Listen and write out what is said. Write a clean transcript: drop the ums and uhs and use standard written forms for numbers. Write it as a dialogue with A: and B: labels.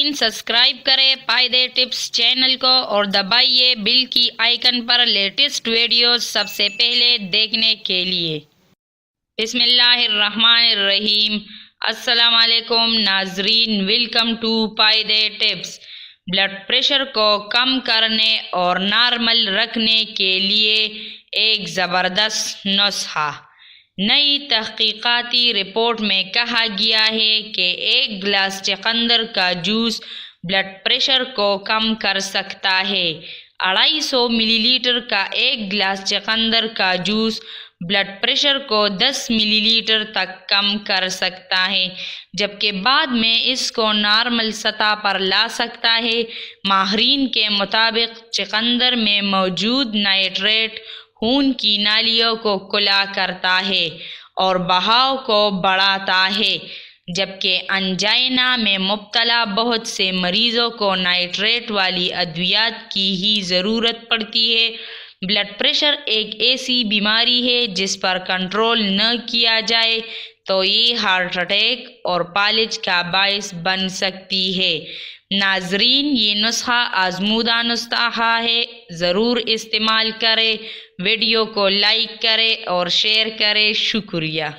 A: ناظرین سبسکرائب کریں پائیدے tips channel کو اور دبائیے بیل کی آئیکن پر لیٹسٹ ویڈیوز سب سے پہلے دیکھنے کے لیے۔ بسم اللہ الرحمن الرحیم۔ السلام علیکم ناظرین، ویلکم ٹو پائیدے ٹپس۔ بلڈ پریشر کو کم کرنے اور نارمل رکھنے کے لیے ایک زبردست نسخہ۔ نئی تحقیقاتی رپورٹ میں کہا گیا ہے کہ ایک گلاس چقندر کا جوس بلڈ پریشر کو کم کر سکتا ہے۔ 250 ملی لیٹر کا ایک گلاس چقندر کا جوس بلڈ پریشر کو 10 ملی لیٹر تک کم کر سکتا ہے، جبکہ بعد میں اس کو نارمل سطح پر لا سکتا ہے۔ ماہرین کے مطابق چقندر میں موجود نائٹریٹ خون کی نالیوں کو کھلا کرتا ہے اور بہاؤ کو بڑھاتا ہے، جبکہ انجائنا میں مبتلا بہت سے مریضوں کو نائٹریٹ والی ادویات کی ہی ضرورت پڑتی ہے۔ بلڈ پریشر ایک ایسی بیماری ہے جس پر کنٹرول نہ کیا جائے تو یہ ہارٹ اٹیک اور فالج کا باعث بن سکتی ہے۔ ناظرین، یہ نسخہ آزمودہ نسخہ ہے، ضرور استعمال کریں۔ ویڈیو کو لائک کریں اور شیئر کریں۔ شکریہ۔